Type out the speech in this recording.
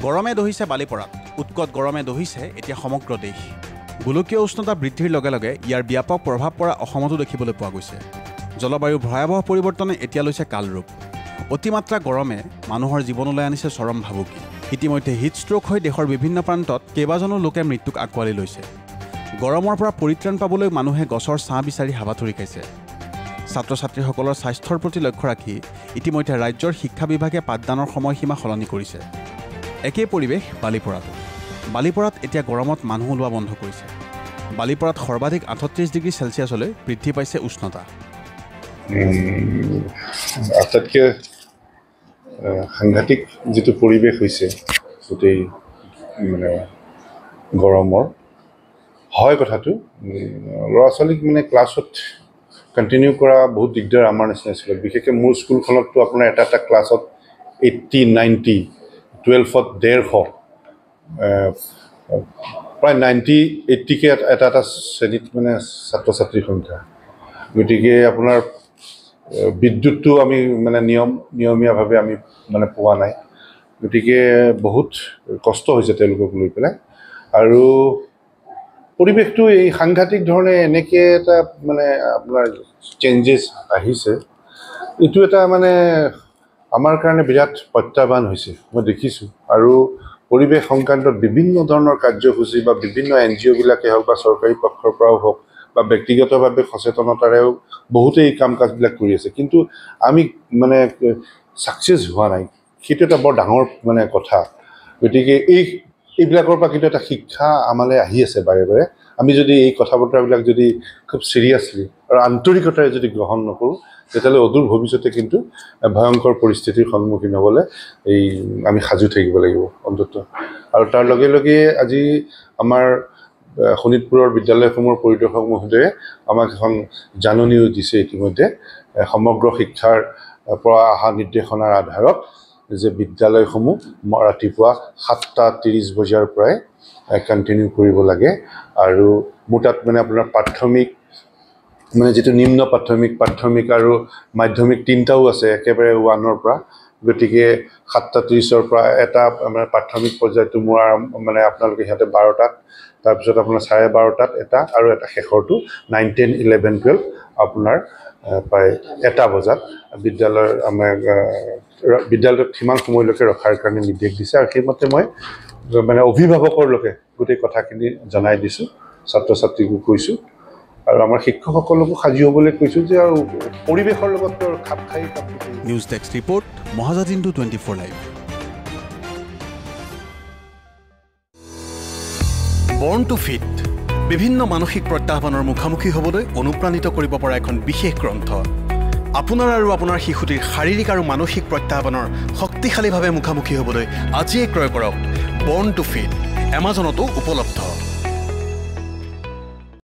গৰমে দহিছে বালিপৰাত উৎকট গৰমে দহিছে এতিয়া সমগ্ৰ দেশ গোলকীয় উষ্ণতা বৃদ্ধিৰ লগে লগে ইয়াৰ ব্যাপক প্ৰভাৱ পৰা অসমতো দেখিবলৈ পোৱা গৈছে জলবায়ুৰ ভয়াৱহ পৰিৱৰ্তনে এতিয়া লৈছে কালৰূপ অতিমাত্ৰা গৰমে মানুহৰ জীৱনলৈ আনিছে চৰম ভাবুকি ইতিমধ্যে হিট ষ্ট্ৰোক হৈ দেশৰ বিভিন্ন প্ৰান্তত কেইবাজনো লোকে মৃত্যুক আকোৱালি লৈছে গৰমৰ পৰা পৰিত্ৰাণ পাবলৈ মানুহে গছৰ ছাঁ বিচাৰি হাবাথুৰি খাইছে ছাত্ৰ-ছাত্ৰীসকলৰ স্বাস্থ্যৰ প্ৰতি লক্ষ্য ৰাখি ইতিমধ্যে ৰাজ্যৰ শিক্ষা বিভাগে পাঠদানৰ সময়সীমা সলনি কৰিছে একে পৰিৱেশ বালিপৰাত এতিয়া গৰমত মানুহ ওলোৱা বন্ধ কৰিছে বালিপৰাত সৰ্বাধিক 38 ডিগ্ৰী চেলচিয়াছলৈ বৃদ্ধি পাইছে উষ্ণতা আটাইতকৈ সাংঘাতিক যিটো পৰিৱেশ হৈছে গোটেই মানে গৰমৰ হয় কথাটো ল'ৰা ছোৱালীক মানে ক্লাছত কণ্টিনিউ কৰা বহুত দিগদাৰ আমাৰ নিচিনা আছিলে বিশেষকৈ মোৰ স্কুলখনততো আপোনাৰ এটা ক্লাছত 80 90 12ত 150 প্ৰায় 90 80কে এটা শ্ৰেণীত মানে ছাত্ৰ ছাত্ৰীৰ সংখ্যা গতিকে আপোনাৰ বিদ্যুৎটো আমি মানে নিয়মীয়াভাৱে আমি মানে পোৱা নাই গতিকে বহুত কষ্ট হৈছে তেওঁলোকক লৈ পেলাই আৰু পৰিৱেশটো এই সাংঘাতিক ধৰণে এনেকৈ এটা মানে আপোনাৰ চেঞ্জেছ আহিছে এইটো এটা মানে আমাৰ কাৰণে বিৰাট প্ৰত্যাহ্বান হৈছে মই দেখিছোঁ আৰু পৰিৱেশ সংক্ৰান্তত বিভিন্ন ধৰণৰ কাৰ্যসূচী বা বিভিন্ন NGOবিলাকে হওক বা চৰকাৰী পক্ষৰ পৰাও হওক বা ব্যক্তিগতভাৱে সচেতনতাৰেও বহুতেই এই কাম কাজবিলাক কৰি আছে কিন্তু আমি মানে ছাকচেছ হোৱা নাই সেইটো এটা বৰ ডাঙৰ মানে কথা গতিকে এইবিলাকৰ পৰা কিন্তু এটা শিক্ষা আমালৈ আহি আছে বাৰে বাৰে আমি যদি এই কথা বতৰাবিলাক যদি খুব চিৰিয়াছলি আৰু আন্তৰিকতাৰে যদি গ্ৰহণ নকৰোঁ তেতিয়াহ'লে অদূৰ ভৱিষ্যতে কিন্তু ভয়ংকৰ পৰিস্থিতিৰ সন্মুখীন হ'বলৈ আমি সাজু থাকিব লাগিব অন্ততঃ আৰু তাৰ লগে লগে আজি আমাৰ শোণিতপুৰৰ বিদ্যালয়সমূহৰ পৰিদৰ্শক মহোদয়ে আমাক এখন জাননীও দিছে ইতিমধ্যে সমগ্ৰ শিক্ষাৰ পৰা অহা নিৰ্দেশনাৰ আধাৰত যে বিদ্যালয়সমূহ ৰাতিপুৱা 7:30 বজাৰ পৰাই কণ্টিনিউ কৰিব লাগে আৰু মোৰ তাত মানে আপোনাৰ প্ৰাথমিক মানে যিটো নিম্ন প্ৰাথমিক আৰু মাধ্যমিক তিনিটাও আছে একেবাৰে 1ৰ পৰা গতিকে 7:30ৰ পৰা এটা মানে প্ৰাথমিক পৰ্যায়টো মোৰ মানে আপোনালোকে সিহঁতে 12টাত তাৰপিছত আপোনাৰ 12:30টাত এটা আৰু এটা শেষৰটো 9, 10, 11, 12 আপোনাৰ প্ৰায় 1টা বজাত বিদ্যালয়ত সিমান সময়লৈকে ৰখাৰ কাৰণে নিৰ্দেশ দিছে আৰু সেইমতে মই মানে অভিভাৱকৰলৈকে গোটেই কথাখিনি জনাই দিছোঁ ছাত্ৰ ছাত্ৰীকো কৈছোঁ আৰু আমাৰ শিক্ষকসকলকো সাজু হ'বলৈ কৈছোঁ যে আৰু পৰিৱেশৰ লগত খাপ খাই নিউজ ডেস্ক ৰিপৰ্ট মহাজাতিন্দু 24 লাইভ বৰ্ণ টু ফিট বিভিন্ন মানসিক প্ৰত্যাহ্বানৰ মুখামুখি হ'বলৈ অনুপ্ৰাণিত কৰিব পৰা এখন বিশেষ গ্ৰন্থ আপোনাৰ আৰু আপোনাৰ শিশুটিৰ শাৰীৰিক আৰু মানসিক প্ৰত্যাহ্বানৰ শক্তিশালীভাৱে মুখামুখি হ'বলৈ আজিয়ে ক্ৰয় কৰক বৰ্ণ টু ফিট এমাজনতো উপলব্ধ